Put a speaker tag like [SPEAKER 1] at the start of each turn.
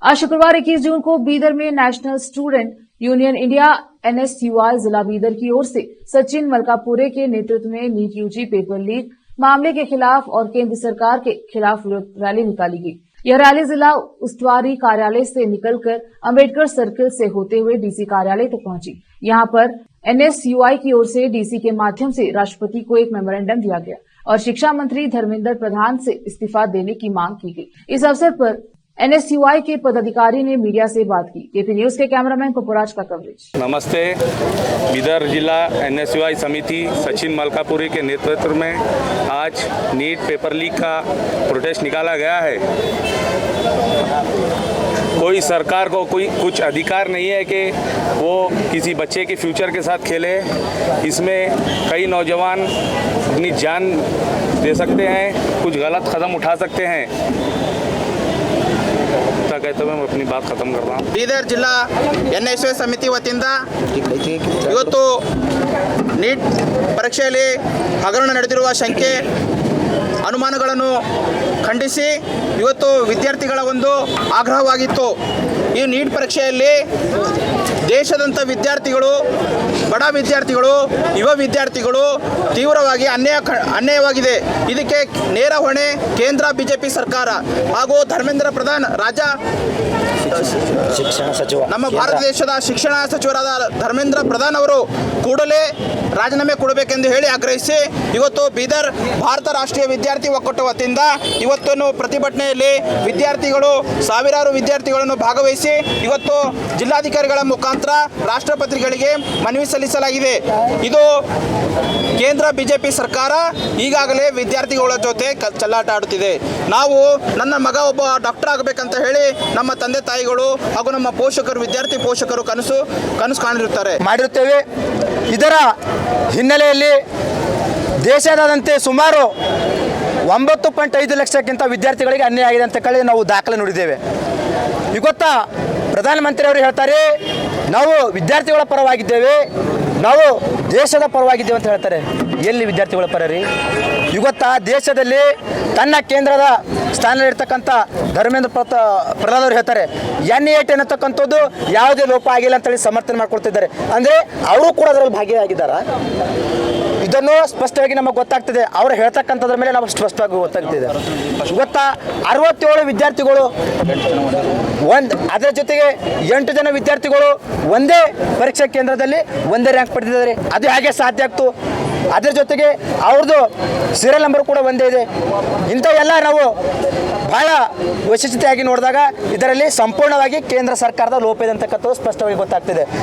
[SPEAKER 1] आज शुक्रवार 21 जून को बीदर में national student union India NSUI जिला बीदर की ओर से सचिन मलकापुरे के नेतृत्व में नीट यूजी पेपर लीक मामले के खिलाफ और केंद्र सरकार के खिलाफ रैली निकाली गई। यह रैली जिला उस्तुवारी कार्यालय से निकलकर अंबेडकर सर्किल से होते हुए डीसी कार्यालय तक पहुंची। यहां पर एनएसयूआई की ओर से डीसी के माध्यम से राष्ट्रपति को एक मेमोरेंडम दिया गया और शिक्षा मंत्री धर्मेंद्र प्रधान से इस्तीफा देने की मांग की गई। इस अवसर पर एनएसयूआई के पदाधिकारी ने मीडिया से बात की। केपी न्यूज के कैमरामैन पपुराज का कवरेज।
[SPEAKER 2] नमस्ते। बीदर जिला एनएसयूआई समिति सचिन मलकापुरी के नेतृत्व में आज नीट पेपर लीक का प्रोटेस्ट निकाला गया है। कोई सरकार को कोई कुछ अधिकार नहीं है कि वो किसी बच्चे के फ्यूचर के साथ खेले। इसमें कई नौजवान अपनी जान दे सकते हैं, कुछ गलत कदम उठा सकते हैं। कहते हुए मैं अपनी बात खत्म कर रहा हूँ।
[SPEAKER 3] ಬೀದರ್ ಜಿಲ್ಲಾ ಎನ್ಎಸ್ಯು ಸಮಿತಿ ವತಿಯಿಂದ ಇವತ್ತು ನೀಟ್ ಪರೀಕ್ಷೆಯಲ್ಲಿ ಹಗರಣ ನಡೆದಿರುವ ಶಂಕೆ ಅನುಮಾನಗಳನ್ನು ಖಂಡಿಸಿ ಇವತ್ತು ವಿದ್ಯಾರ್ಥಿಗಳ ಒಂದು ಆಗ್ರಹವಾಗಿತ್ತು। ಈ ನೀಟ್ ಪರೀಕ್ಷೆಯಲ್ಲಿ ದೇಶದಂತ ವಿದ್ಯಾರ್ಥಿಗಳು, ಬಡ ವಿದ್ಯಾರ್ಥಿಗಳು, ಯುವ ವಿದ್ಯಾರ್ಥಿಗಳು ತೀವ್ರವಾಗಿ ಅನ್ಯಾಯವಾಗಿದೆ। ಇದಕ್ಕೆ ನೇರ ಹೊಣೆ ಕೇಂದ್ರ ಬಿಜೆಪಿ ಸರ್ಕಾರ ಹಾಗೂ ಧರ್ಮೇಂದ್ರ ಪ್ರಧಾನ್ ರಾಜ್ಯ ಶಿಕ್ಷಣ ಸಚಿವ, ನಮ್ಮ ಭಾರತ ದೇಶದ ಶಿಕ್ಷಣ ಸಚಿವರಾದ ಧರ್ಮೇಂದ್ರ ಪ್ರಧಾನ್ ಅವರು ಕೂಡಲೇ ರಾಜೀನಾಮೆ ಕೊಡಬೇಕೆಂದು ಹೇಳಿ ಆಗ್ರಹಿಸಿ ಇವತ್ತು ಬೀದರ್ ಭಾರತ ರಾಷ್ಟ್ರೀಯ ವಿದ್ಯಾರ್ಥಿ ಒಕ್ಕೂಟ ವತಿಯಿಂದ ಇವತ್ತು ಪ್ರತಿಭಟನೆಯಲ್ಲಿ ವಿದ್ಯಾರ್ಥಿಗಳು ಸಾವಿರಾರು ವಿದ್ಯಾರ್ಥಿಗಳನ್ನು ಭಾಗವಹಿಸಿ ಇವತ್ತು ಜಿಲ್ಲಾಧಿಕಾರಿಗಳ ಮುಖಾಂತರ ರಾಷ್ಟ್ರಪತಿಗಳಿಗೆ ಮನವಿ ಸಲ್ಲಿಸಲಾಗಿದೆ। ಇದು ಕೇಂದ್ರ ಬಿಜೆಪಿ ಸರ್ಕಾರ ಈಗಾಗಲೇ ವಿದ್ಯಾರ್ಥಿಗಳ ಜೊತೆ ಚೆಲ್ಲಾಟ ಆಡುತ್ತಿದೆ। ನಾವು ನನ್ನ ಮಗ ಒಬ್ಬ ಡಾಕ್ಟರ್ ಆಗಬೇಕಂತ ಹೇಳಿ ನಮ್ಮ ತಂದೆ ತಾಯಿಗಳು ಹಾಗೂ ನಮ್ಮ ಪೋಷಕರು, ವಿದ್ಯಾರ್ಥಿ ಪೋಷಕರು ಕನಸು ಮಾಡಿರುತ್ತೇವೆ।
[SPEAKER 4] ಇದರ ಹಿನ್ನೆಲೆಯಲ್ಲಿ ದೇಶದಾದ್ಯಂತ ಸುಮಾರು 9.5 ಲಕ್ಷಕ್ಕಿಂತ ವಿದ್ಯಾರ್ಥಿಗಳಿಗೆ ಅನ್ಯಾಯ ಆಗಿದೆ ಅಂತ ಹೇಳಿ ನಾವು ದಾಖಲೆ ನೋಡಿದ್ದೇವೆ। ಇವತ್ತು ಪ್ರಧಾನಮಂತ್ರಿ ಅವರು ಹೇಳ್ತಾರೆ ನಾವು ವಿದ್ಯಾರ್ಥಿಗಳ ಪರವಾಗಿದ್ದೇವೆ, ನಾವು ದೇಶದ ಪರವಾಗಿದ್ದೇವೆ ಅಂತ ಹೇಳ್ತಾರೆ। ಎಲ್ಲಿ ವಿದ್ಯಾರ್ಥಿಗಳ ಪರ ರೀ? ಇವತ್ತು ದೇಶದಲ್ಲಿ ತನ್ನ ಕೇಂದ್ರದ ಸ್ಥಾನದಲ್ಲಿರ್ತಕ್ಕಂಥ ಧರ್ಮೇಂದ್ರ ಪ್ರಧಾನ್ ಅವರು ಹೇಳ್ತಾರೆ NET ಅನ್ನತಕ್ಕಂಥದ್ದು ಯಾವುದೇ ಲೋಪ ಆಗಿಲ್ಲ ಅಂತೇಳಿ ಸಮರ್ಥನೆ ಮಾಡ್ಕೊಳ್ತಿದ್ದಾರೆ। ಅಂದರೆ ಅವರು ಕೂಡ ಅದರಲ್ಲಿ ಭಾಗಿಯಾಗಿದ್ದಾರೆ। ಇದನ್ನು ಸ್ಪಷ್ಟವಾಗಿ ನಮಗೆ ಗೊತ್ತಾಗ್ತಿದೆ, ಅವರು ಹೇಳ್ತಕ್ಕಂಥದ್ರ ಮೇಲೆ ನಾವು ಸ್ಪಷ್ಟವಾಗಿ ಗೊತ್ತಾಗ್ತಿದೆ। ಇವತ್ತು 67 ವಿದ್ಯಾರ್ಥಿಗಳು ಅದರ ಜೊತೆಗೆ 8 ಜನ ವಿದ್ಯಾರ್ಥಿಗಳು ಒಂದೇ ಪರೀಕ್ಷಾ ಕೇಂದ್ರದಲ್ಲಿ ಒಂದೇ ರ್ಯಾಂಕ್ ಪಡೆದಿದ್ದಾರೆ। ಅದು ಹೇಗೆ ಸಾಧ್ಯ ಆಗ್ತು? ಅದರ ಜೊತೆಗೆ ಅವ್ರದ್ದು ಸೀರಿಯಲ್ ನಂಬರ್ ಕೂಡ ಒಂದೇ ಇದೆ। ಇಂಥ ಎಲ್ಲ ನಾವು ಬಹಳ ವೈಶಿಷ್ಟ್ಯತೆಯಾಗಿ ನೋಡಿದಾಗ ಇದರಲ್ಲಿ ಸಂಪೂರ್ಣವಾಗಿ ಕೇಂದ್ರ ಸರ್ಕಾರದ ಲೋಪ ಇದೆ ಅಂತಕ್ಕಂಥದ್ದು ಸ್ಪಷ್ಟವಾಗಿ ಗೊತ್ತಾಗ್ತಿದೆ।